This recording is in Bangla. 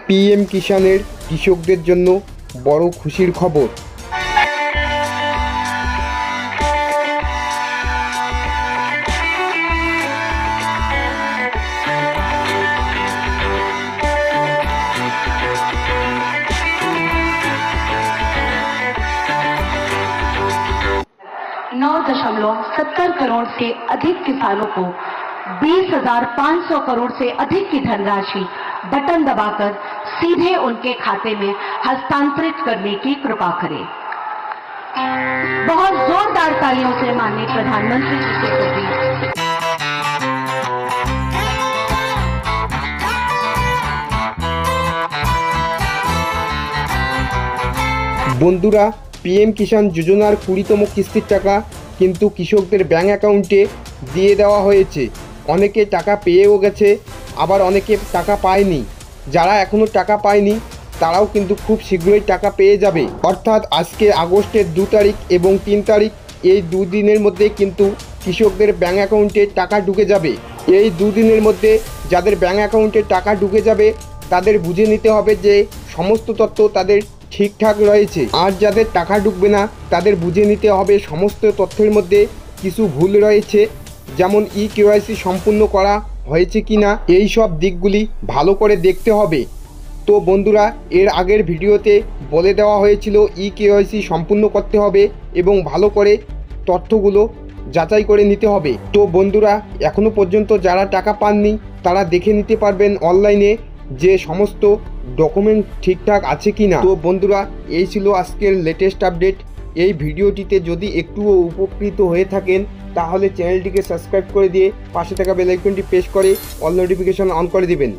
পিএম কিষাণের কৃষকদের জন্য বড় খুশির খবর। नौ 9.70 करोड़ से अधिक किसानों को 20,500 करोड़ से अधिक की धनराशि बटन दबाकर सीधे उनके खाते में हस्तांतरित करने की कृपा करें। बहुत जोरदार तालियों से माननीय प्रधानमंत्री जी के प्रति বন্ধুরা, পিএম কিষাণ যোজনার 20তম কিস্তির টাকা কিন্তু কৃষকদের ব্যাংক অ্যাকাউন্টে দিয়ে দেওয়া হয়েছে। অনেকে টাকা পেয়েও গেছে, আবার অনেকে টাকা পায়নি। যারা এখনও টাকা পায়নি তারাও কিন্তু খুব শীঘ্রই টাকা পেয়ে যাবে। অর্থাৎ আজকে আগস্টের 2 তারিখ এবং 3 তারিখ, এই 2 দিনের মধ্যে কিন্তু কৃষকদের ব্যাংক অ্যাকাউন্টে টাকা ঢুকে যাবে। এই 2 দিনের মধ্যে যাদের ব্যাংক অ্যাকাউন্টে টাকা ঢুকে যাবে তাদের বুঝে নিতে হবে যে সমস্ত তথ্য তাদের ঠিকঠাক রয়েছে, আর যাদের টাকা ঢুকবে না তাদের বুঝে নিতে হবে সমস্ত তথ্যের মধ্যে কিছু ভুল রয়েছে, যেমন কেওয়াইসি সম্পূর্ণ করা হয়েছে কি না, এই সব দিকগুলি ভালো করে দেখতে হবে। তো বন্ধুরা, এর আগের ভিডিওতে বলে দেওয়া হয়েছিল কেওয়াইসি সম্পূর্ণ করতে হবে এবং ভালো করে তথ্যগুলো যাচাই করে নিতে হবে। তো বন্ধুরা, এখনও পর্যন্ত যারা টাকা পাননি তারা দেখে নিতে পারবেন অনলাইনে যে সমস্ত ডকুমেন্ট ঠিকঠাক আছে কি না। তো বন্ধুরা, এই ছিল আজকের লেটেস্ট আপডেট। এই ভিডিওটিতে যদি একটুও উপকৃত হয়ে থাকেন তাহলে চ্যানেলটিকে সাবস্ক্রাইব করে দিয়ে পাশে থাকা বেল আইকনটি প্রেস করে অল নোটিফিকেশন অন করে দিবেন।